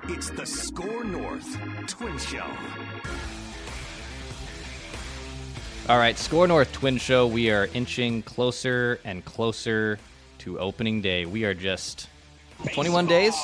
It's the SKOR North Twins Show. All right, SKOR North Twins Show. We are inching closer and closer to opening day. We are just 21 days.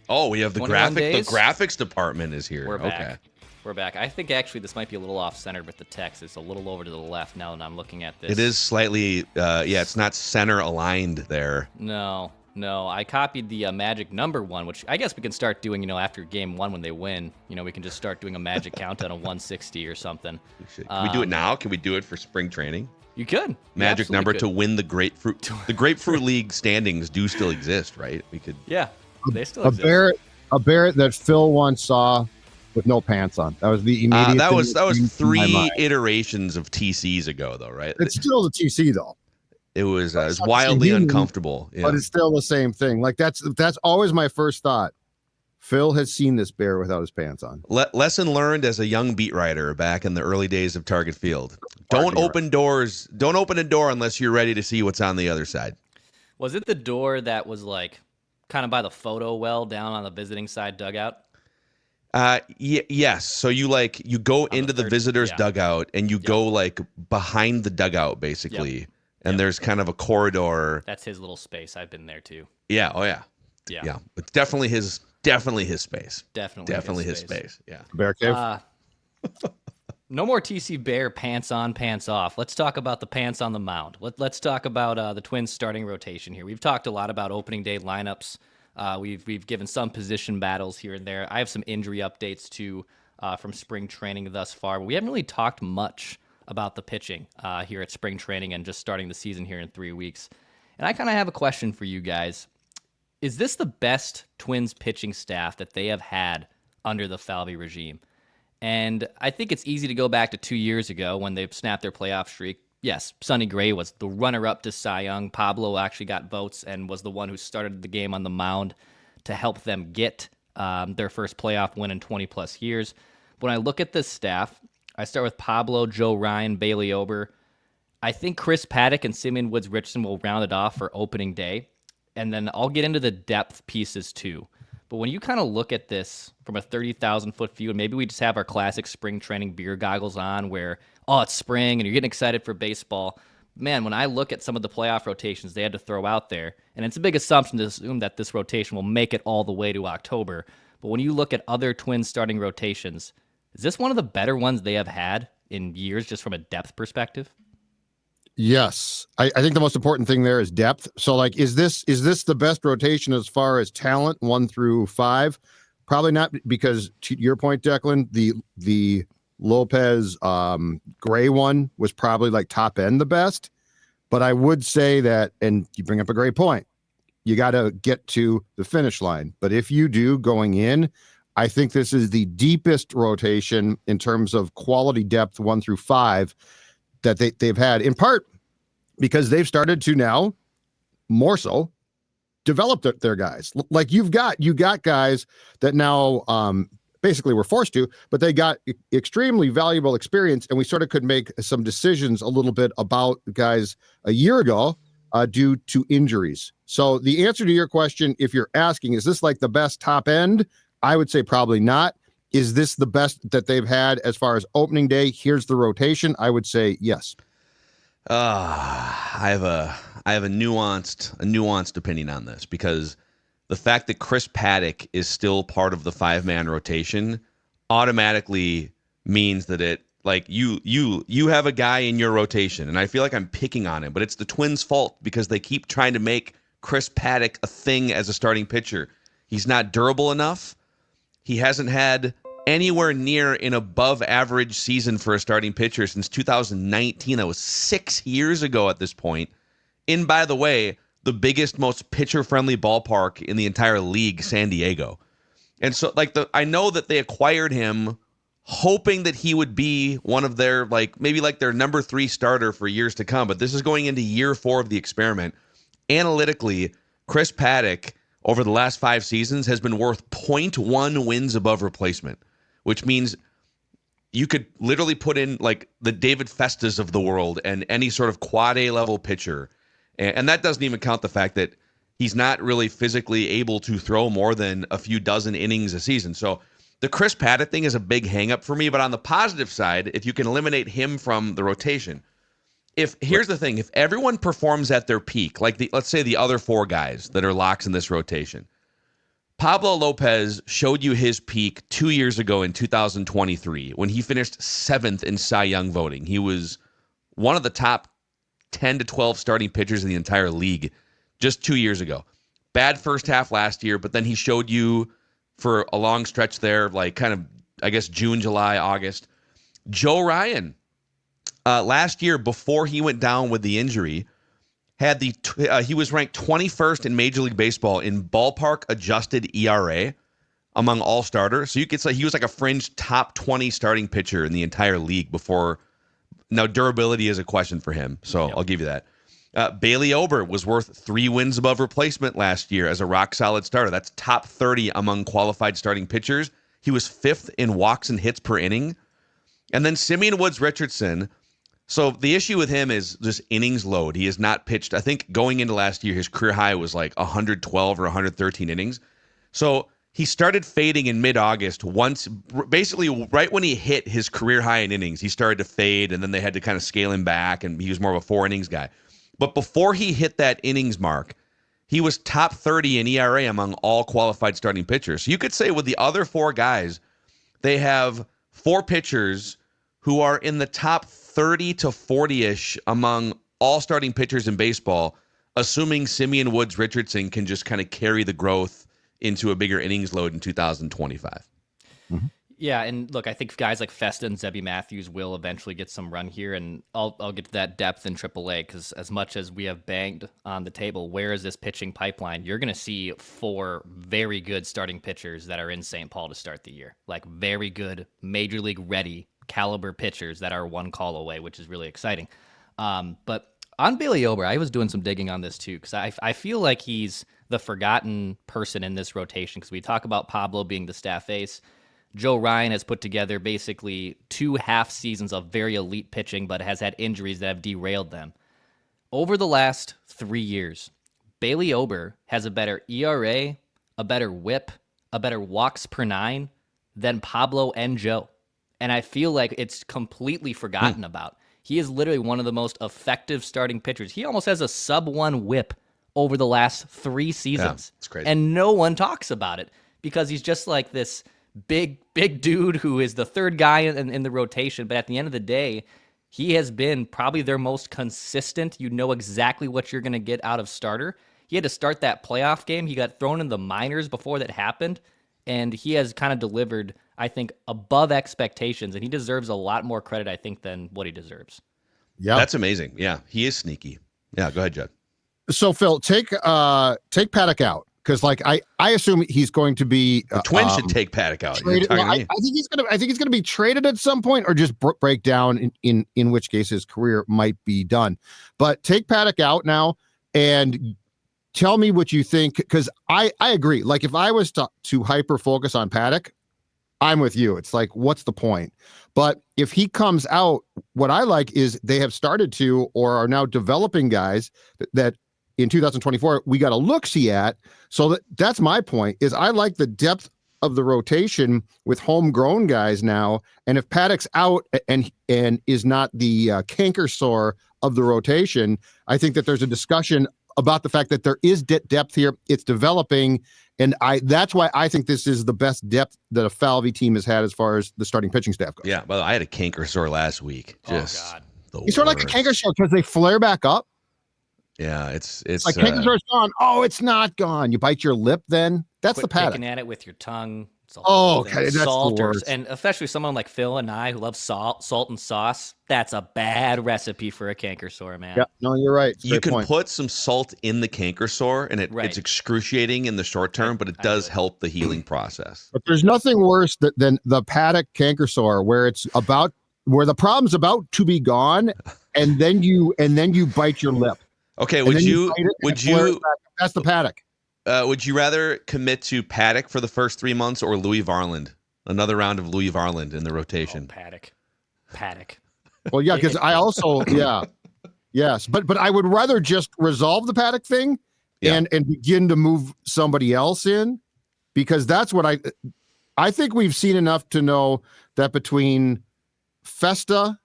Oh, we have the graphics department is here. We're back. We're back. I think actually this might be a little off-centered with the text. It's a little over to the left now that I'm looking at this. It is slightly, it's not center aligned there. No. I copied the magic number one, which I guess we can start doing, after game one when they win. We can just start doing a magic countdown of 160 or something. Can we do it now? Can we do it for spring training? You could. Magic number to win the grapefruit. The Grapefruit League standings do still exist, right? We could. Yeah, they still exist. A Barrett that Phil once saw with no pants on. That was the immediate. That was 3 iterations of TCs ago, though, right? It's still the TC though. It was wildly uncomfortable, but it's still the same thing. Like that's always my first thought. Phil has seen this bear without his pants on. Lesson learned as a young beat writer back in the early days of Target Field. Don't open doors. Don't open a door unless you're ready to see what's on the other side. Was it the door that was like kind of by the photo well down on the visiting side dugout? Yes. So you go into the visitor's dugout and you go like behind the dugout basically. Yep. And there's kind of a corridor. That's his little space. I've been there too. Yeah. Oh yeah. Yeah. It's definitely his space. Definitely his space. Yeah. Bear cave. No more TC Bear pants on, pants off. Let's talk about the pants on the mound. Let's talk about the Twins starting rotation here. We've talked a lot about opening day lineups. We've given some position battles here and there. I have some injury updates too from spring training thus far. But we haven't really talked much about the pitching here at spring training and just starting the season here in 3 weeks. And I kind of have a question for you guys. Is this the best Twins pitching staff that they have had under the Falvey regime? And I think it's easy to go back to 2 years ago when they snapped their playoff streak. Yes, Sonny Gray was the runner-up to Cy Young. Pablo actually got votes and was the one who started the game on the mound to help them get their first playoff win in 20-plus years. When I look at this staff, I start with Pablo, Joe Ryan, Bailey Ober. I think Chris Paddock and Simeon Woods Richardson will round it off for opening day. And then I'll get into the depth pieces too. But when you kind of look at this from a 30,000-foot view, and maybe we just have our classic spring training beer goggles on where, it's spring and you're getting excited for baseball. Man, when I look at some of the playoff rotations they had to throw out there, and it's a big assumption to assume that this rotation will make it all the way to October. But when you look at other Twins starting rotations, is this one of the better ones they have had in years just from a depth perspective? Yes. I think the most important thing there is depth. So is this the best rotation as far as talent 1 through 5? Probably not, because to your point, Declan, the Lopez Gray one was probably like top end the best. But I would say that, and you bring up a great point, you got to get to the finish line. But if you do going in, I think this is the deepest rotation in terms of quality depth 1 through 5 that they've had, in part because they've started to now more so develop their guys. Like you got guys that now basically were forced to, but they got extremely valuable experience, and we sort of could make some decisions a little bit about guys a year ago due to injuries. So the answer to your question, if you're asking, is this like the best top end? I would say probably not. Is this the best that they've had as far as opening day? Here's the rotation. I would say yes. I have a nuanced opinion on this, because the fact that Chris Paddock is still part of the 5-man rotation automatically means that it, like, you have a guy in your rotation, and I feel like I'm picking on him, but it's the Twins' fault because they keep trying to make Chris Paddock a thing as a starting pitcher. He's not durable enough. He hasn't had anywhere near an above average season for a starting pitcher since 2019. That was 6 years ago at this point. And by the way, the biggest, most pitcher-friendly ballpark in the entire league, San Diego. And so, I know that they acquired him hoping that he would be one of their, maybe their number 3 starter for years to come. But this is going into year 4 of the experiment. Analytically, Chris Paddock, over the last 5 seasons, has been worth 0.1 wins above replacement, which means you could literally put in, the David Festas of the world and any sort of quad A level pitcher. And that doesn't even count the fact that he's not really physically able to throw more than a few dozen innings a season. So the Chris Paddock thing is a big hang-up for me. But on the positive side, if you can eliminate him from the rotation, here's the thing, if everyone performs at their peak, like let's say the other four guys that are locks in this rotation, Pablo Lopez showed you his peak 2 years ago in 2023 when he finished 7th in Cy Young voting. He was one of the top 10 to 12 starting pitchers in the entire league just 2 years ago. Bad first half last year, but then he showed you for a long stretch there, like kind of, I guess, June, July, August. Joe Ryan, last year before he went down with the injury, had he was ranked 21st in Major League Baseball in ballpark adjusted ERA among all starters. So you could say he was like a fringe top 20 starting pitcher in the entire league before. Now durability is a question for him, so I'll give you that. Bailey Ober was worth 3 wins above replacement last year as a rock solid starter. That's top 30 among qualified starting pitchers. He was 5th in walks and hits per inning. And then Simeon Woods Richardson. So the issue with him is just innings load. He has not pitched. I think going into last year, his career high was like 112 or 113 innings. So he started fading in mid-August once, basically right when he hit his career high in innings, he started to fade, and then they had to kind of scale him back, and he was more of a 4 innings guy. But before he hit that innings mark, he was top 30 in ERA among all qualified starting pitchers. So you could say with the other 4 guys, they have 4 pitchers who are in the top 30 to 40-ish among all starting pitchers in baseball, assuming Simeon Woods Richardson can just kind of carry the growth into a bigger innings load in 2025. Mm-hmm. Yeah, and look, I think guys like Festa and Zebby Matthews will eventually get some run here, and I'll get to that depth in AAA, because as much as we have banged on the table, where is this pitching pipeline? You're going to see 4 very good starting pitchers that are in St. Paul to start the year, like very good Major League ready caliber pitchers that are 1 call away, which is really exciting. But on Bailey Ober, I was doing some digging on this too, because I feel like he's the forgotten person in this rotation, because we talk about Pablo being the staff ace. Joe Ryan has put together basically 2 half seasons of very elite pitching, but has had injuries that have derailed them. Over the last 3 years, Bailey Ober has a better ERA, a better whip, a better walks per 9 than Pablo and Joe. And I feel like it's completely forgotten about. He is literally one of the most effective starting pitchers. He almost has a sub-1 whip over the last 3 seasons. Yeah, it's crazy. And no one talks about it because he's just like this big dude who is the 3rd guy in the rotation. But at the end of the day, he has been probably their most consistent. You know exactly what you're going to get out of starter. He had to start that playoff game. He got thrown in the minors before that happened. And he has kind of delivered, I think, above expectations, and he deserves a lot more credit, I think, than what he deserves. Yeah, that's amazing. Yeah, he is sneaky. Yeah, go ahead, Judd. So Phil, take Paddock out, because like I assume he's going to be. The Twins should take Paddock out. I think he's gonna be traded at some point, or just break down. In which case his career might be done. But take Paddock out now and tell me what you think, because I agree. Like if I was to hyper focus on Paddock, I'm with you. It's like, what's the point? But if he comes out, what I like is they have started to, or are now developing guys that in 2024 we got a look-see at. So that's my point, is I like the depth of the rotation with homegrown guys now. And if Paddock's out and is not the canker sore of the rotation, I think that there's a discussion about the fact that there is depth here. It's developing, and that's why I think this is the best depth that a Falvey team has had as far as the starting pitching staff goes. Yeah, well, I had a canker sore last week. Just God. It's sort of like a canker sore because they flare back up. Yeah, it's like canker sore's gone. Oh, it's not gone. You bite your lip then? That's Quit the Paddock. picking at it with your tongue. Okay, that's salt, the worst. And especially someone like Phil and I who love salt and sauce. That's a bad recipe for a canker sore, man. Yeah, no, you're right. You can put some salt in the canker sore, and it's excruciating in the short term, but it does help the healing process. But there's nothing worse than the Paddock canker sore, where the problem's about to be gone, and then you bite your lip. Okay, would you that's the Paddock. Would you rather commit to Paddock for the first 3 months or Louis Varland? Another round of Louis Varland in the rotation. Paddock. Well, yeah, because I also, yes, but I would rather just resolve the Paddock thing Yeah. and begin to move somebody else in, because that's what I think we've seen enough to know that between Festa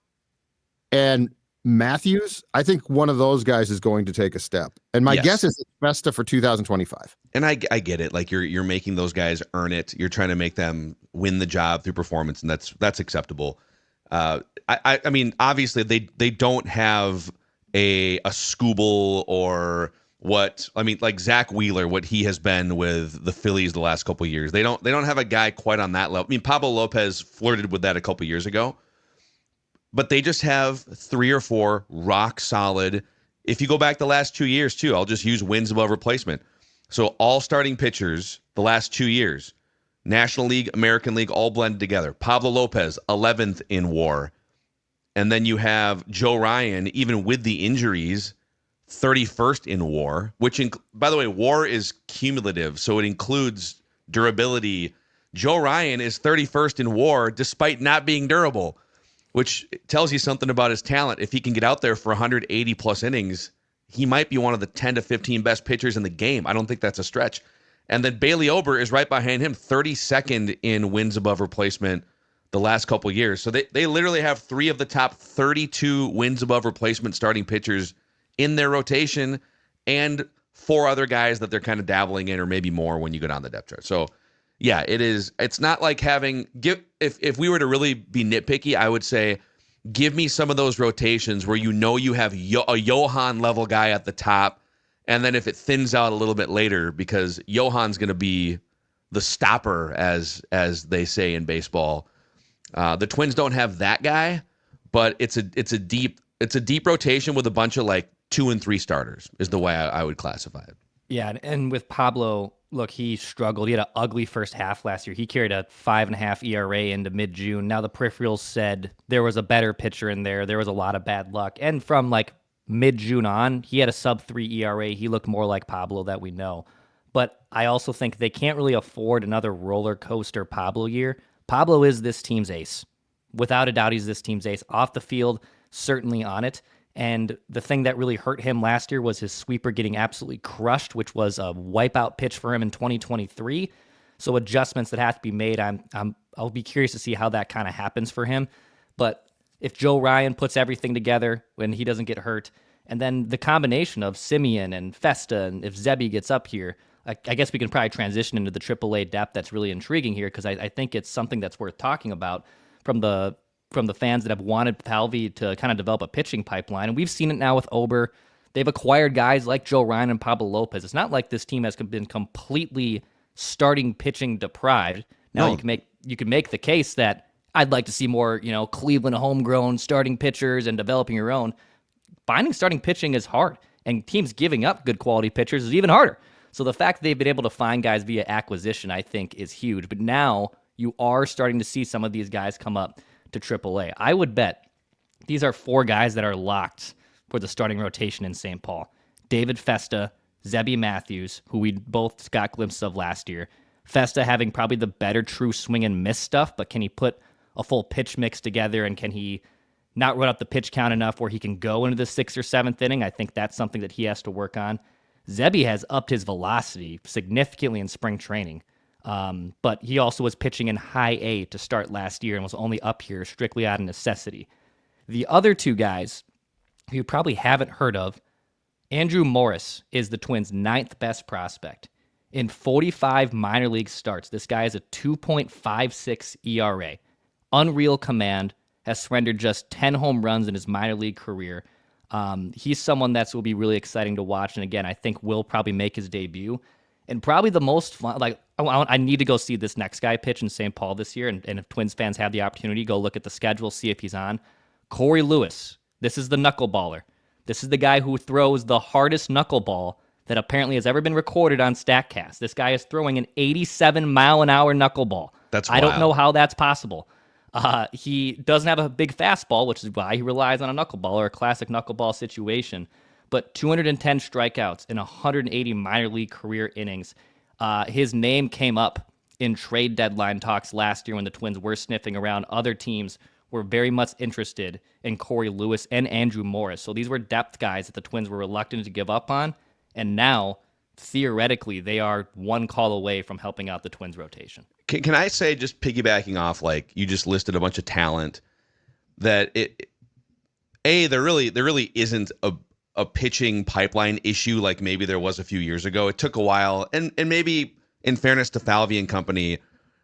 and Matthews, I think one of those guys is going to take a step. And my guess is it's Festa for 2025. And I get it. Like you're making those guys earn it. You're trying to make them win the job through performance, and that's acceptable. I mean, obviously they don't have a Skubal or what I mean, like Zach Wheeler, what he has been with the Phillies the last couple of years. They don't have a guy quite on that level. I mean, Pablo Lopez flirted with that a couple of years ago, but they just have 3 or 4 rock solid. If you go back the last 2 years too, I'll just use wins above replacement. So all starting pitchers the last 2 years, National League, American League, all blended together. Pablo Lopez, 11th in WAR. And then you have Joe Ryan, even with the injuries, 31st in WAR, which, by the way, WAR is cumulative, so it includes durability. Joe Ryan is 31st in WAR despite not being durable, which tells you something about his talent. If he can get out there for 180 plus innings, he might be one of the 10 to 15 best pitchers in the game. I don't think that's a stretch. And then Bailey Ober is right behind him, 32nd in wins above replacement the last couple years. So they literally have 3 of the top 32 wins above replacement starting pitchers in their rotation, and 4 other guys that they're kind of dabbling in, or maybe more when you go down the depth chart. So yeah, it's not like if we were to really be nitpicky, I would say give me some of those rotations where you have a Johan level guy at the top, and then if it thins out a little bit later, because Johan's going to be the stopper, as they say in baseball. The Twins don't have that guy, but it's a deep rotation with a bunch of like 2 and 3 starters is the way I would classify it. Yeah, and with Pablo, look, he struggled. He had an ugly first half last year. He carried a 5.5 ERA into mid-June. Now the peripherals said there was a better pitcher in there. There was a lot of bad luck. And from like mid-June on, he had a sub-3 ERA. He looked more like Pablo that we know. But I also think they can't really afford another roller coaster Pablo year. Pablo is this team's ace. Without a doubt, he's this team's ace. Off the field, certainly on it. And the thing that really hurt him last year was his sweeper getting absolutely crushed, which was a wipeout pitch for him in 2023. So adjustments that have to be made. I'll be curious to see how that kind of happens for him. But if Joe Ryan puts everything together when he doesn't get hurt, and then the combination of Simeon and Festa, and if Zebby gets up here, I guess we can probably transition into the AAA depth that's really intriguing here, because I think it's something that's worth talking about from the fans that have wanted Falvey to kind of develop a pitching pipeline. And we've seen it now with Ober. They've acquired guys like Joe Ryan and Pablo Lopez. It's not like this team has been completely starting pitching deprived. Now you can make the case that I'd like to see more, Cleveland homegrown starting pitchers and developing your own. Finding starting pitching is hard, and teams giving up good quality pitchers is even harder. So the fact that they've been able to find guys via acquisition, I think, is huge. But now you are starting to see some of these guys come up to AAA. I would bet these are 4 guys that are locked for the starting rotation in St. Paul. David Festa, Zebby Matthews, who we both got glimpses of last year. Festa having probably the better true swing and miss stuff, but can he put a full pitch mix together, and can he not run up the pitch count enough where he can go into the 6th or 7th inning? I think that's something that he has to work on. Zebby has upped his velocity significantly in spring training. But he also was pitching in high A to start last year and was only up here strictly out of necessity. The other 2 guys who you probably haven't heard of, Andrew Morris is the Twins' 9th best prospect. In 45 minor league starts, this guy has a 2.56 ERA. Unreal command, has surrendered just 10 home runs in his minor league career. He's someone that will be really exciting to watch, and again, I think will probably make his debut. And probably the most fun, I need to go see this next guy pitch in St. Paul this year. And if Twins fans have the opportunity, go look at the schedule, see if he's on. Corey Lewis. This is the knuckleballer. This is the guy who throws the hardest knuckleball that apparently has ever been recorded on StatCast. This guy is throwing an 87-mile-an-hour knuckleball. That's wild. I don't know how that's possible. He doesn't have a big fastball, which is why he relies on a knuckleball or a classic knuckleball situation. But 210 strikeouts in 180 minor league career innings. His name came up in trade deadline talks last year when the Twins were sniffing around. Other teams were very much interested in Corey Lewis and Andrew Morris. So these were depth guys that the Twins were reluctant to give up on. And now theoretically, they are one call away from helping out the Twins rotation. Can I say, just piggybacking off, like you just listed a bunch of talent, that there really isn't a pitching pipeline issue like maybe there was a few years ago. It took a while, and maybe in fairness to Falvey and company,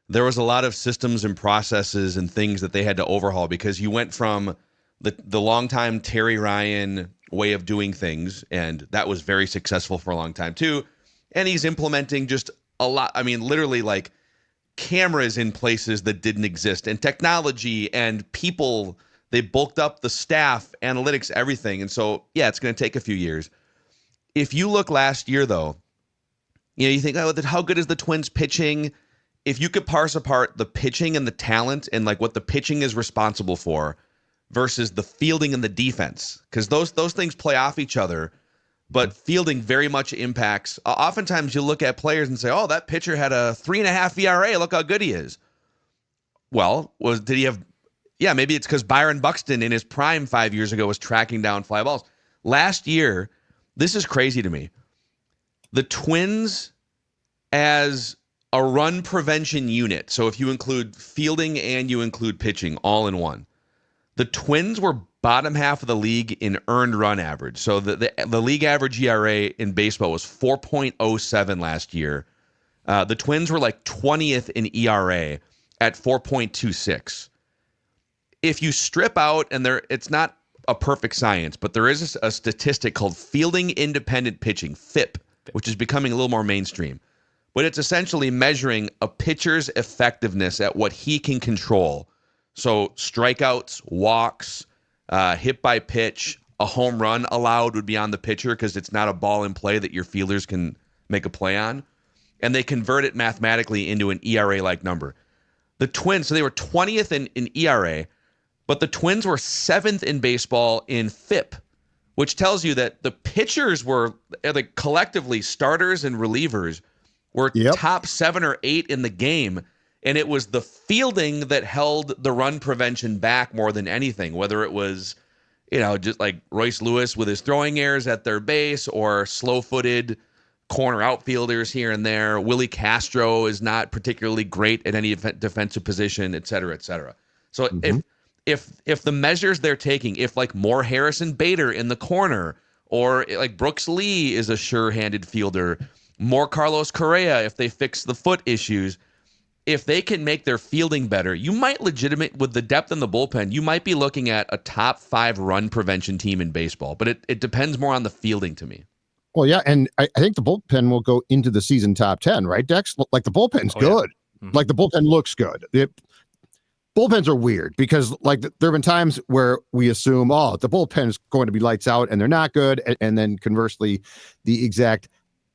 there was a lot of systems and processes and things that they had to overhaul, because you went from the longtime Terry Ryan way of doing things, and that was very successful for a long time too. And he's implementing just a lot. I mean, literally like cameras in places that didn't exist, and technology and people. They bulked up the staff, analytics, everything. And so, yeah, it's going to take a few years. If you look last year, though, you think, oh, how good is the Twins pitching? If you could parse apart the pitching and the talent and like what the pitching is responsible for versus the fielding and the defense, because those things play off each other, but fielding very much impacts. Oftentimes you look at players and say, oh, that pitcher had a 3.5 ERA. Look how good he is. Well, did he have... Yeah, maybe it's because Byron Buxton in his prime 5 years ago was tracking down fly balls. Last year, this is crazy to me. The Twins, as a run prevention unit, so if you include fielding and you include pitching all in one, the Twins were bottom half of the league in earned run average. So the league average ERA in baseball was 4.07 last year. The Twins were like 20th in ERA at 4.26. If you strip out, and it's not a perfect science, but there is a statistic called fielding independent pitching, FIP, which is becoming a little more mainstream. But it's essentially measuring a pitcher's effectiveness at what he can control. So strikeouts, walks, hit by pitch, a home run allowed would be on the pitcher because it's not a ball in play that your fielders can make a play on. And they convert it mathematically into an ERA-like number. The Twins, so they were 20th in ERA, but the Twins were 7th in baseball in FIP, which tells you that the pitchers were collectively, starters and relievers, were top 7 or 8 in the game. And it was the fielding that held the run prevention back more than anything, whether it was, just like Royce Lewis with his throwing errors at their base or slow-footed corner outfielders here and there. Willie Castro is not particularly great at any defensive position, et cetera, et cetera. So if the measures they're taking, if like more Harrison Bader in the corner, or like Brooks Lee is a sure-handed fielder, more Carlos Correa if they fix the foot issues, if they can make their fielding better, you might with the depth in the bullpen, you might be looking at a top 5 run prevention team in baseball. But it depends more on the fielding to me. Well, yeah, and I think the bullpen will go into the season top 10, right, Dex? Like the bullpen's good. Yeah. Like the bullpen looks good. Bullpens are weird because like there have been times where we assume, oh, the bullpen is going to be lights out and they're not good. And then conversely, the exact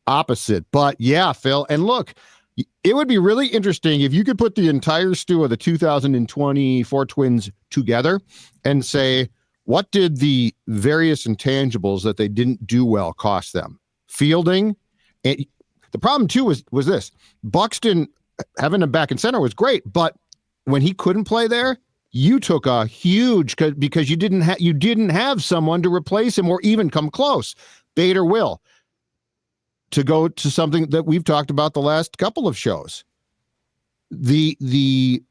opposite. But yeah, Phil, and look, it would be really interesting if you could put the entire stew of the 2024 Twins together and say, what did the various intangibles that they didn't do well cost them? Fielding. And the problem too was this: Buxton having him back in center was great, but when he couldn't play there, you took a huge because you didn't have someone to replace him or even come close. Bader will. To go to something that we've talked about the last couple of shows, the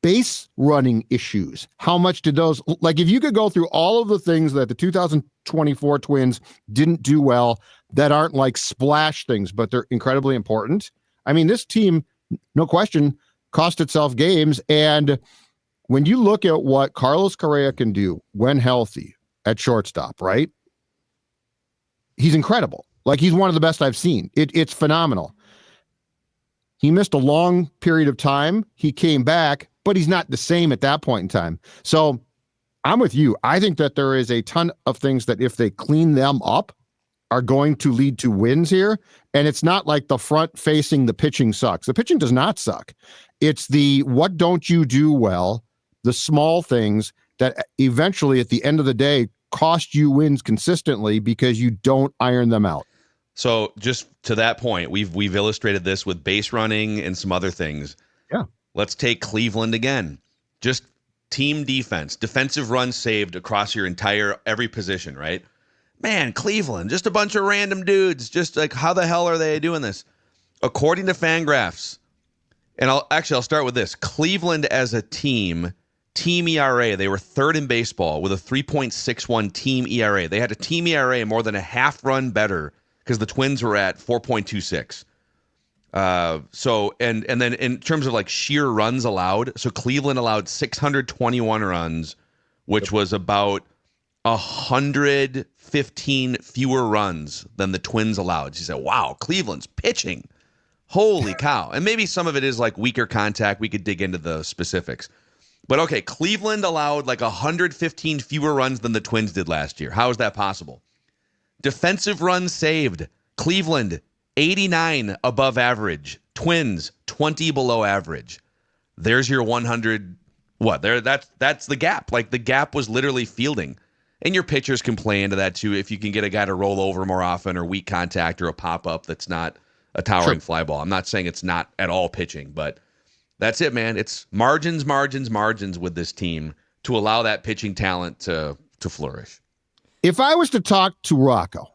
base running issues. How much did those, like if you could go through all of the things that the 2024 Twins didn't do well that aren't like splash things, but they're incredibly important. I mean, this team, no question, cost itself games. And when you look at what Carlos Correa can do when healthy at shortstop, right? He's incredible. Like he's one of the best I've seen. It's phenomenal. He missed a long period of time. He came back, but he's not the same at that point in time. So I'm with you. I think that there is a ton of things that if they clean them up are going to lead to wins here. And it's not like the front facing the pitching sucks. The pitching does not suck. It's the what don't you do well, the small things that eventually at the end of the day cost you wins consistently because you don't iron them out. So just to that point, we've illustrated this with base running and some other things. Yeah. Let's take Cleveland again. Just team defense, defensive runs saved across your every position, right? man, Cleveland, just a bunch of random dudes. Just like, how the hell are they doing this? According to Fangraphs, and I'll start with this. Cleveland as a team ERA, they were third in baseball with a 3.61 team ERA. They had a team ERA more than a half run better because the Twins were at 4.26. So and then in terms of like sheer runs allowed, so Cleveland allowed 621 runs, which was about 115 fewer runs than the Twins allowed. She said, wow, Cleveland's pitching. Holy cow. And maybe some of it is like weaker contact. We could dig into the specifics. But okay, Cleveland allowed like 115 fewer runs than the Twins did last year. How is that possible? Defensive runs saved. Cleveland, 89 above average. Twins, 20 below average. There's your 100. What? There. That's the gap. Like the gap was literally fielding. And your pitchers can play into that too if you can get a guy to roll over more often or weak contact or a pop-up that's not a towering fly ball. I'm not saying it's not at all pitching, but that's it, man. It's margins with this team to allow that pitching talent to flourish. If I was to talk to Rocco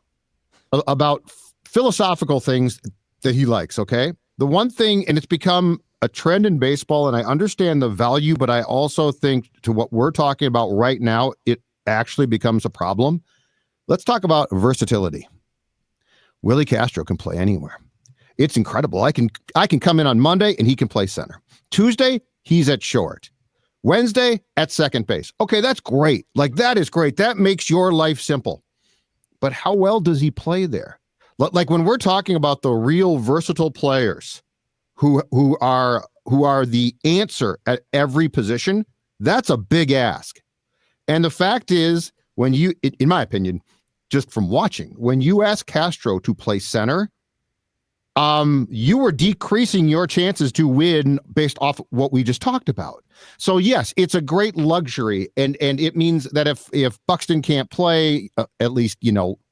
about philosophical things that he likes, okay? The one thing, and it's become a trend in baseball, and I understand the value, but I also think to what we're talking about right now, it actually becomes a problem. Let's talk about versatility. Willie Castro can play anywhere. It's incredible. I can come in on Monday and he can play center. Tuesday, he's at short. Wednesday, at second base. Okay, that's great. Like, that is great. That makes your life simple. But how well does he play there? Like, when we're talking about the real versatile players who are the answer at every position, that's a big ask. And the fact is, when you, in my opinion, just from watching, when you ask Castro to play center, you were decreasing your chances to win based off what we just talked about. So yes, it's a great luxury, and it means that if Buxton can't play, at least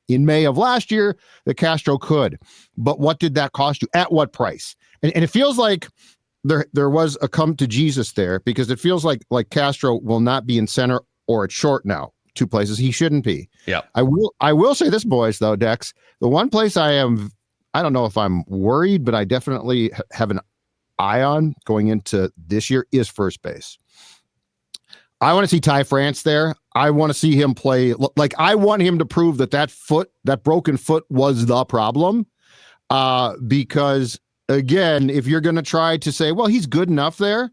in May of last year, the Castro could. But what did that cost you? At what price? And it feels like there was a come to Jesus there, because it feels like Castro will not be in center or at short now. Two places he shouldn't be. Yeah. I will say this, boys, though, Dex, the one place I don't know if I'm worried, but I definitely have an eye on going into this year is first base. I want to see Ty France there. I want to see him play. Like, I want him to prove that broken foot was the problem. Because again, if you're going to try to say, well, he's good enough there,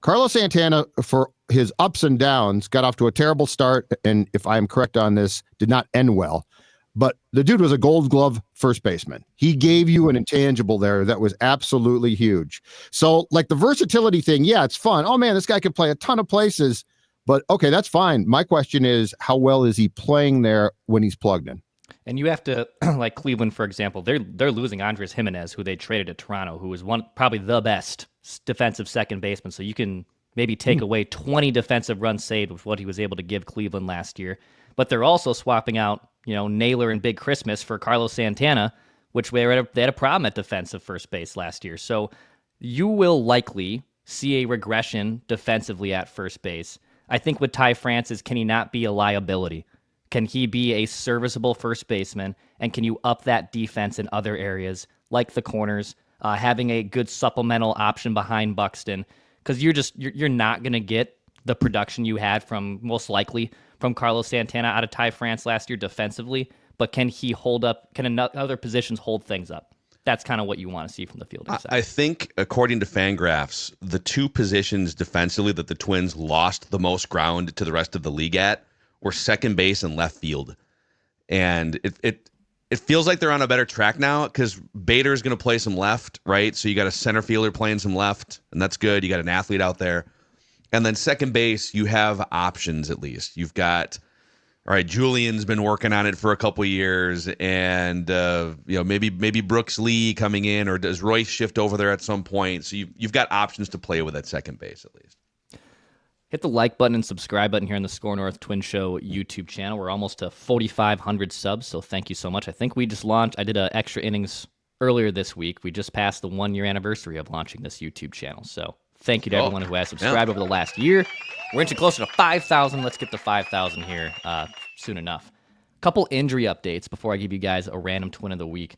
Carlos Santana, for his ups and downs, got off to a terrible start, and if I'm correct on this, did not end well. But the dude was a Gold Glove first baseman. He gave you an intangible there that was absolutely huge. So, like, the versatility thing, yeah, it's fun. Oh, man, this guy can play a ton of places. But, okay, that's fine. My question is, how well is he playing there when he's plugged in? And you have to, like Cleveland, for example, they're losing Andres Jimenez, who they traded to Toronto, who was probably the best defensive second baseman. So you can maybe take away 20 defensive runs saved with what he was able to give Cleveland last year. But they're also swapping out, Naylor and Big Christmas for Carlos Santana, which they had a problem at defensive first base last year. So you will likely see a regression defensively at first base. I think with Ty France, can he not be a liability? Can he be a serviceable first baseman? And can you up that defense in other areas like the corners, having a good supplemental option behind Buxton? Because you're not going to get the production you had most likely from Carlos Santana out of Ty France last year defensively. But can he hold up? Can other positions hold things up? That's kind of what you want to see from the fielding side. I think, according to Fangraphs, the two positions defensively that the Twins lost the most ground to the rest of the league at were second base and left field. And it feels like they're on a better track now, because Bader is going to play some left, right? So you got a center fielder playing some left, and that's good. You got an athlete out there. And then second base, you have options at least. You've got, all right, Julian's been working on it for a couple of years, and maybe Brooks Lee coming in, or does Royce shift over there at some point? So you've got options to play with at second base at least. Hit the like button and subscribe button here on the SKOR North Twins Show YouTube channel. We're almost to 4,500 subs, so thank you so much. I think we just launched. I did an extra innings earlier this week. We just passed the 1-year anniversary of launching this YouTube channel. So thank you to everyone who has subscribed over the last year. We're inching closer to 5,000. Let's get to 5,000 here soon enough. Couple injury updates before I give you guys a random Twin of the Week.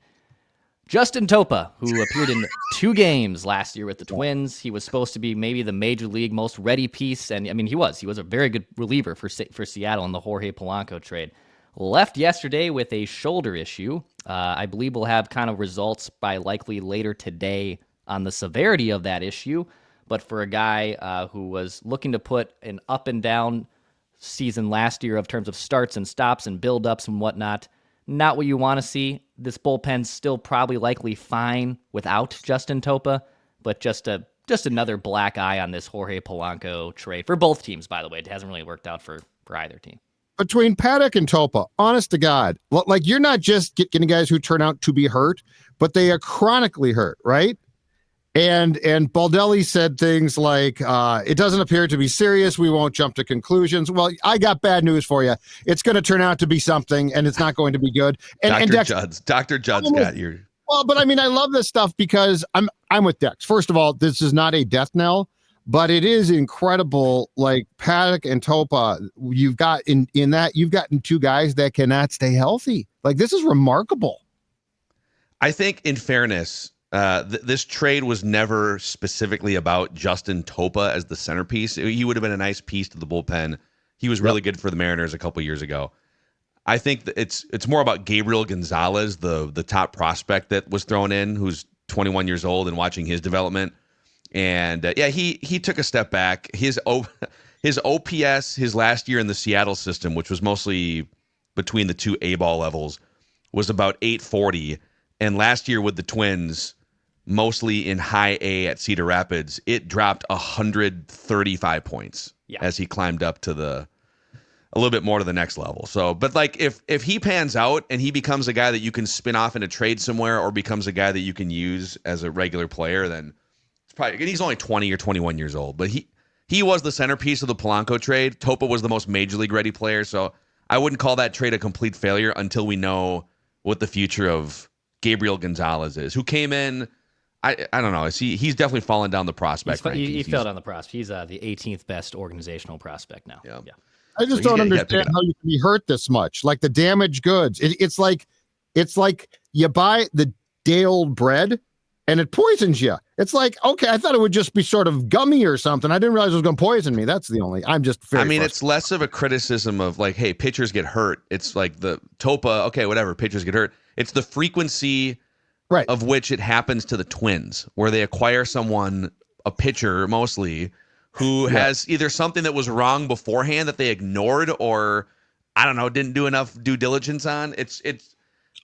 Justin Topa, who appeared in 2 games last year with the Twins. He was supposed to be maybe the major league most ready piece, and I mean, he was a very good reliever for Seattle in the Jorge Polanco trade. Left yesterday with a shoulder issue. I believe we'll have kind of results by likely later today on the severity of that issue, but for a guy who was looking to put an up and down season last year of terms of starts and stops and build-ups and whatnot, not what you want to see. This bullpen's still probably likely fine without Justin Topa, but just another black eye on this Jorge Polanco trade for both teams, by the way. It hasn't really worked out for either team. Between Paddock and Topa, honest to God, like you're not just getting guys who turn out to be hurt, but they are chronically hurt, right? And Baldelli said things like, it doesn't appear to be serious. We won't jump to conclusions. Well, I got bad news for you. It's going to turn out to be something, and it's not going to be good. And Dr. Judd's got your... Well, but I mean, I love this stuff because I'm with Dex. First of all, this is not a death knell, but it is incredible. Like Paddock and Topa, you've got you've gotten 2 guys that cannot stay healthy. Like, this is remarkable. I think, in fairness, this trade was never specifically about Justin Topa as the centerpiece. He would have been a nice piece to the bullpen. He was really good for the Mariners a couple years ago. I think that it's more about Gabriel Gonzalez, the top prospect that was thrown in, who's 21 years old, and watching his development. And he took a step back. His OPS his last year in the Seattle system, which was mostly between the 2 A-ball levels, was about 840. And last year with the Twins, mostly in high A at Cedar Rapids, it dropped 135 points as he climbed up to a little bit more to the next level. So, but like if he pans out and he becomes a guy that you can spin off in a trade somewhere, or becomes a guy that you can use as a regular player, then it's probably, he's only 20 or 21 years old, but he was the centerpiece of the Polanco trade. Topa was the most major league ready player. So I wouldn't call that trade a complete failure until we know what the future of Gabriel Gonzalez is, who came in. I don't know. He's definitely fallen down the prospect rankings. He fell down the prospect. He's the 18th best organizational prospect now. Yeah. I just don't understand how you can be hurt this much. Like the damaged goods. It's like you buy the day-old bread and it poisons you. It's like, okay, I thought it would just be sort of gummy or something. I didn't realize it was going to poison me. That's the only. I'm just. It's less of a criticism of like, hey, pitchers get hurt. It's like the Topa. Okay, whatever. Pitchers get hurt. It's the frequency of which it happens to the Twins, where they acquire someone, a pitcher mostly, who has either something that was wrong beforehand that they ignored, or I don't know, didn't do enough due diligence on. It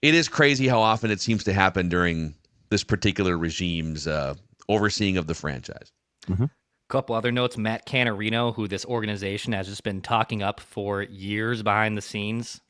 is crazy how often it seems to happen during this particular regime's overseeing of the franchise. Mm-hmm. Couple other notes: Matt Canarino, who this organization has just been talking up for years behind the scenes,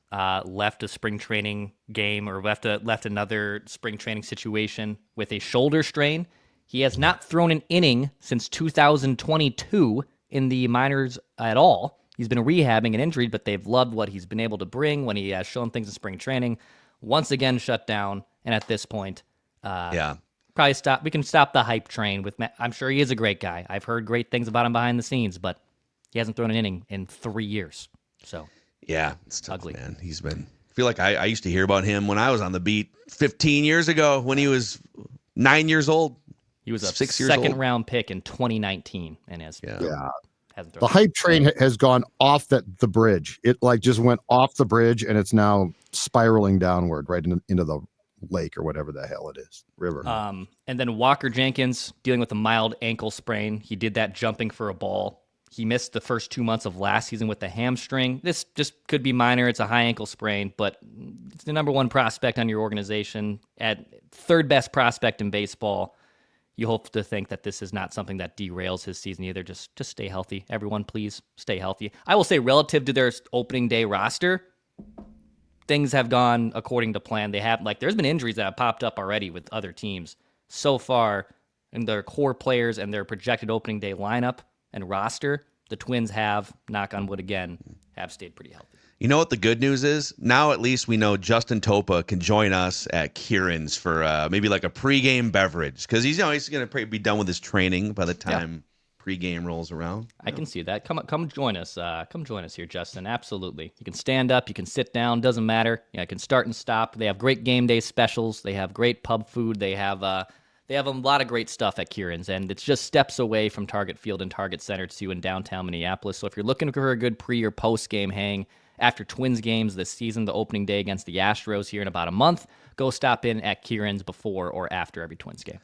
left a spring training game, or left another spring training situation with a shoulder strain. He has not thrown an inning since 2022 in the minors at all. He's been rehabbing an injury, but they've loved what he's been able to bring when he has shown things in spring training. Once again, shut down, and at this point, probably stop. We can stop the hype train with Matt. I'm sure he is a great guy. I've heard great things about him behind the scenes, but he hasn't thrown an inning in 3 years. So yeah, it's tough, ugly, man. He's been. I feel like I used to hear about him when I was on the beat 15 years ago, when he was 9 years old. He was a second-round pick in 2019, and hasn't thrown. The hype train has gone off the bridge. It like just went off the bridge, and it's now spiraling downward right into the lake or whatever the hell it is, river. And then Walker Jenkins dealing with a mild ankle sprain. He did that jumping for a ball. He missed the first 2 months of last season with the hamstring. This just could be minor. It's a high ankle sprain, but it's the number 1 prospect on your organization, at 3rd best prospect in baseball. You hope to think that this is not something that derails his season either. Just stay healthy. Everyone, please stay healthy. I will say, relative to their opening day roster, things have gone according to plan. They have, there's been injuries that have popped up already with other teams. So far, in their core players and their projected opening day lineup and roster, the Twins have, knock on wood again, have stayed pretty healthy. You know what the good news is? Now at least we know Justin Topa can join us at Kieran's for maybe like a pregame beverage, because he's going to be done with his training by the time pregame rolls around. I can see that. Come join us. Come join us here, Justin. Absolutely. You can stand up. You can sit down. Doesn't matter. You can start and stop. They have great game day specials. They have great pub food. They have a lot of great stuff at Kieran's, and it's just steps away from Target Field and Target Center to in downtown Minneapolis. So if you're looking for a good pre or post game hang after Twins games this season, the opening day against the Astros here in about a month, go stop in at Kieran's before or after every Twins game.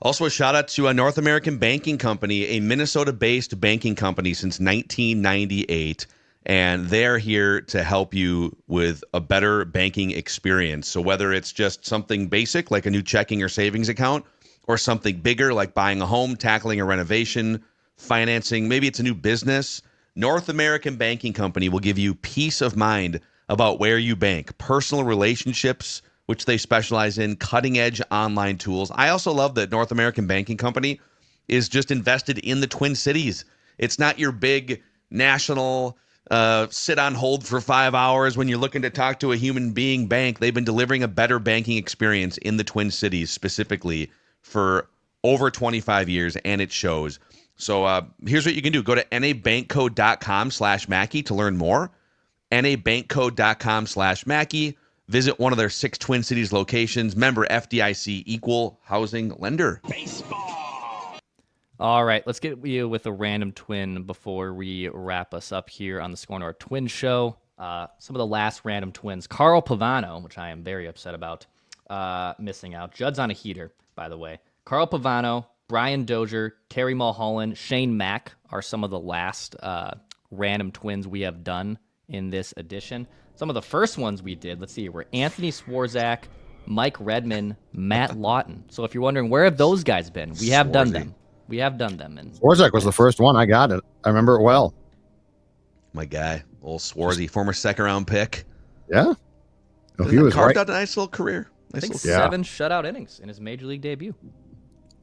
Also, a shout out to a North American Banking Company, a Minnesota-based banking company since 1998, and they're here to help you with a better banking experience. So whether it's just something basic like a new checking or savings account, or something bigger like buying a home, tackling a renovation, financing, maybe it's a new business, North American Banking Company will give you peace of mind about where you bank, personal relationships, which they specialize in, cutting-edge online tools. I also love that North American Banking Company is just invested in the Twin Cities. It's not your big national sit on hold for 5 hours when you're looking to talk to a human being bank. They've been delivering a better banking experience in the Twin Cities specifically for over 25 years, and it shows. So here's what you can do. Go to nabankco.com/Mackey to learn more. nabankco.com/Mackey. Visit one of their 6 Twin Cities locations. Member FDIC, equal housing lender. Baseball. All right, let's get you with a random twin before we wrap us up here on the SKOR North Twins Show. Some of the last random twins. Carl Pavano, which I am very upset about missing out. Judd's on a heater, by the way. Carl Pavano, Brian Dozier, Terry Mulholland, Shane Mack are some of the last random twins we have done in this edition. Some of the first ones we did, let's see, were Anthony Swarzak, Mike Redman, Matt Lawton. So if you're wondering, where have those guys been? We have done them. We have done them. And Swarzak was the first one. I got it. I remember it well. My guy, old Swarzy, former second-round pick. Yeah. Oh, He he was carved right. out a nice little career. I think little- 7 shutout innings in his major league debut.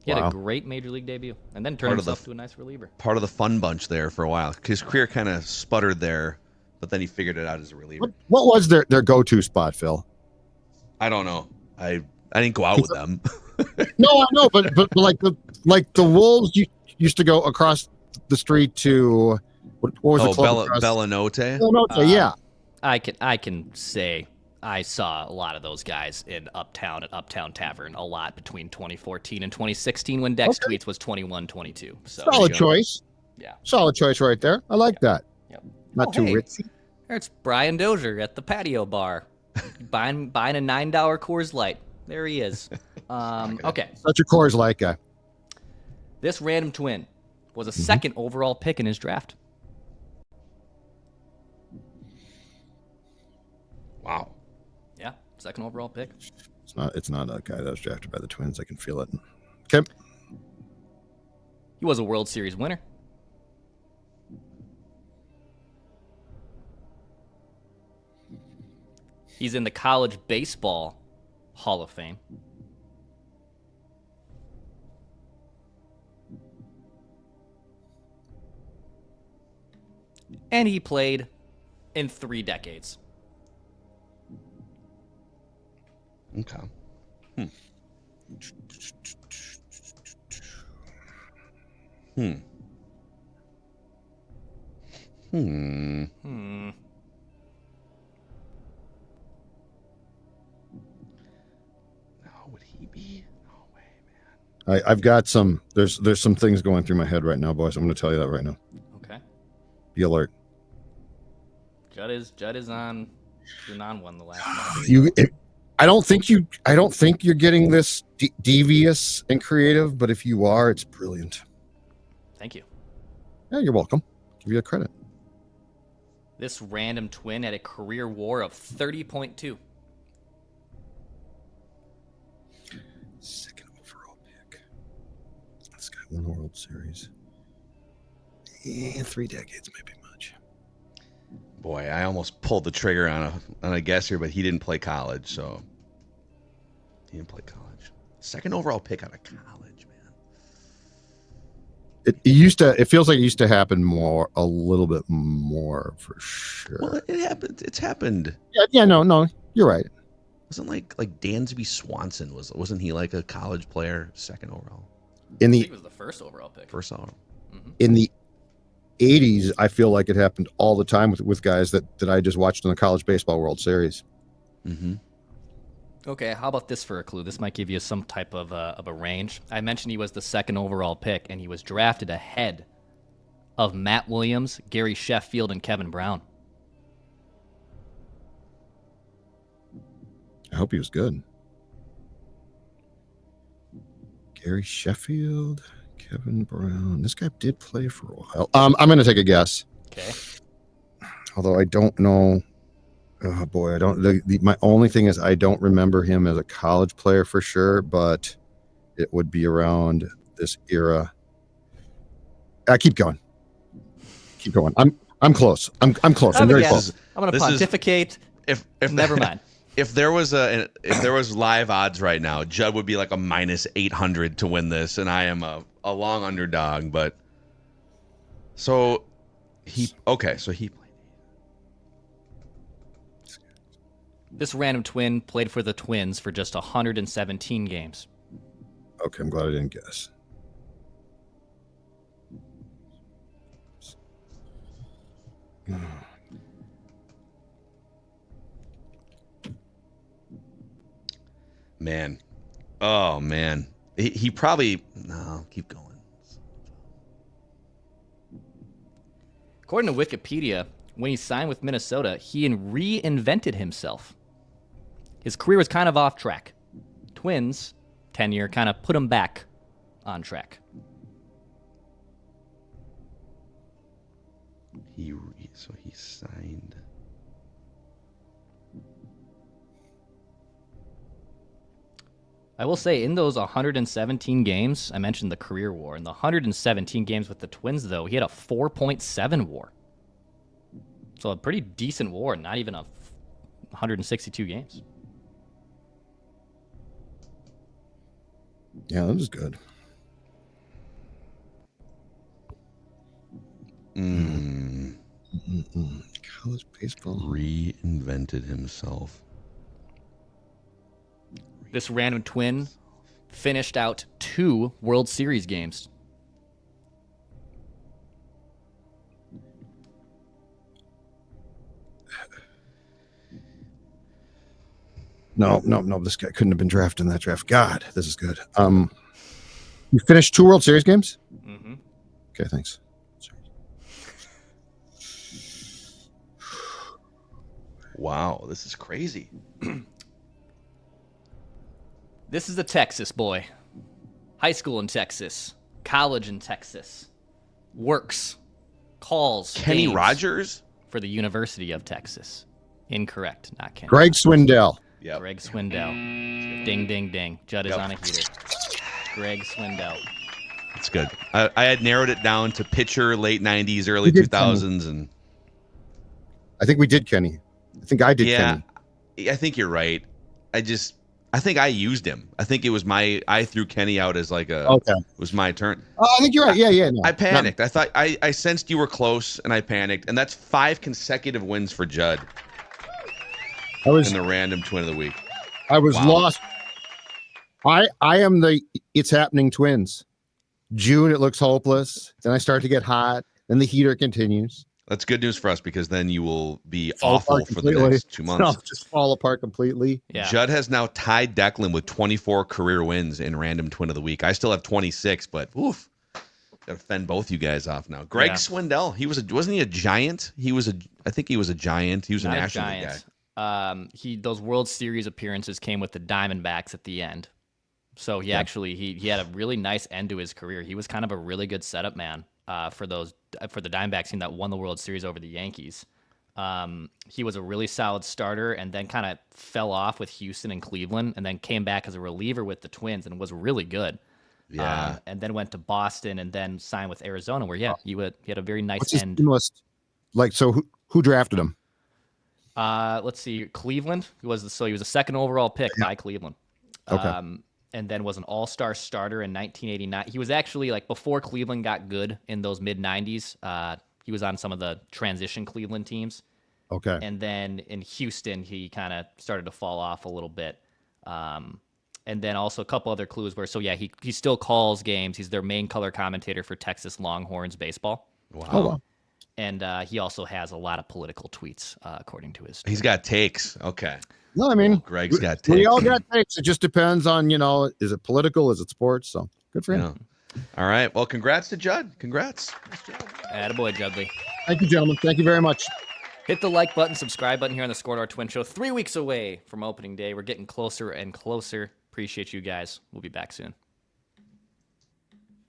He had Wow. a great major league debut, and then turned himself to a nice reliever. Part of the fun bunch there for a while. His career kind of sputtered there, but then he figured it out as a reliever. What was their go-to spot, Phil? I don't know. I didn't go out with them. No, I know, but like the Wolves used to go across the street to what was the club? Bellanote. Bellanote, yeah. I can say I saw a lot of those guys in Uptown at Uptown Tavern a lot between 2014 and 2016 when Dex Tweets was 21-22. So Solid choice. Yeah. Solid choice right there. I like that. Yep. Not too ritzy. There's Brian Dozier at the patio bar buying a $9 Coors Light. There he is. Okay. Such a Coors Light guy. This random twin was a second overall pick in his draft. Wow. Yeah, second overall pick. It's not a guy that was drafted by the Twins. I can feel it. Okay. He was a World Series winner. He's in the College Baseball Hall of Fame. And he played in 3 decades. Okay. Now, would he be? No way, man. I've got some. There's some things going through my head right now, boys. I'm going to tell you that right now. Okay. Be alert. Judd is on one the last month. I don't think you're getting this devious and creative, but if you are, it's brilliant. Thank you. Yeah, you're welcome. Give you the credit. This random twin had a career WAR of 30.2. Second overall pick. This guy won the World Series. 3 decades might be much. Boy, I almost pulled the trigger on a guess here, but he didn't play college, so he didn't play college. Second overall pick out of college, man. It feels like it used to happen a little bit more for sure. Well, it happened. It's happened. Yeah, no, you're right. Wasn't like Dansby Swanson wasn't he like a college player, second overall? In I the think it was the first overall pick. First overall. In the 80s, I feel like it happened all the time with guys that I just watched in the College Baseball World Series. Mm-hmm. Okay, how about this for a clue? This might give you some type of a range. I mentioned he was the second overall pick, and he was drafted ahead of Matt Williams, Gary Sheffield, and Kevin Brown. I hope he was good. Gary Sheffield, Kevin Brown. This guy did play for a while. I'm going to take a guess. Okay. Although I don't know. Oh boy, I don't. My only thing is I don't remember him as a college player for sure, but it would be around this era. I keep going. Keep going. I'm close. I'm close. I'm very close. I'm going to pontificate. If never mind. If there was live odds right now, Judd would be like a minus 800 to win this, and I am a long underdog. But so he played. This random twin played for the Twins for just 117 games. Okay, I'm glad I didn't guess. Man. Oh, man. He probably... No, keep going. According to Wikipedia, when he signed with Minnesota, he reinvented himself. His career was kind of off track. Twins tenure kind of put him back on track. He signed... I will say, in those 117 games, I mentioned the career WAR. In the 117 games with the Twins, though, he had a 4.7 WAR. So a pretty decent WAR, not even 162 games. Yeah, that was good. College baseball. Reinvented himself. This random twin finished out 2 World Series games. No. This guy couldn't have been drafted in that draft. God, this is good. You finished 2 World Series games? Mm-hmm. Okay, thanks. Wow, this is crazy. This is a Texas boy. High school in Texas. College in Texas. Works. Calls. Kenny games Rogers? For the University of Texas. Incorrect. Not Kenny. Greg Rogers. Swindell. Yep. Greg Swindell. Ding, ding, ding. Judd is on a heater. Greg Swindell. That's good. I had narrowed it down to pitcher, late 90s, early 2000s. And I think we did Kenny. I think I did Kenny. I think you're right. I think I used him. I think it was I threw Kenny out as like it was my turn. Oh, I think you're right. Yeah. No, I panicked. I thought I sensed you were close and I panicked. And that's 5 consecutive wins for Judd. In the random twin of the week. I was lost. I am the It's Happening Twins. June, it looks hopeless. Then I start to get hot. Then the heater continues. That's good news for us because then you will be Fall awful for the next 2 months. No, just fall apart completely. Yeah. Judd has now tied Declan with 24 career wins in random twin of the week. I still have 26, but oof. Gotta fend both you guys off now. Greg Swindell, wasn't he a giant? I think he was a giant. He was a National League guy. Those World Series appearances came with the Diamondbacks at the end. So he had a really nice end to his career. He was kind of a really good setup man for the Diamondbacks team that won the World Series over the Yankees. He was a really solid starter and then kind of fell off with Houston and Cleveland and then came back as a reliever with the Twins and was really good. Yeah. And then went to Boston and then signed with Arizona where, he had a very nice What's end. So who drafted him? Let's see. Cleveland he was a second overall pick by Cleveland. Okay. And then was an all-star starter in 1989. He was actually before Cleveland got good in those mid 90s. He was on some of the transition Cleveland teams. Okay. And then in Houston, he kind of started to fall off a little bit. And then also a couple other clues where, so yeah, he still calls games. He's their main color commentator for Texas Longhorns baseball. Wow. Oh, wow. And he also has a lot of political tweets, according to his story. He's got takes. Okay. No, I mean, Greg's got takes. we all got takes. It just depends on, is it political? Is it sports? So good for him. Yeah. All right. Well, congrats to Judd. Congrats. Attaboy, Judley. Thank you, gentlemen. Thank you very much. Hit the like button, subscribe button here on the SKOR North Twins Show. 3 weeks away from opening day. We're getting closer and closer. Appreciate you guys. We'll be back soon.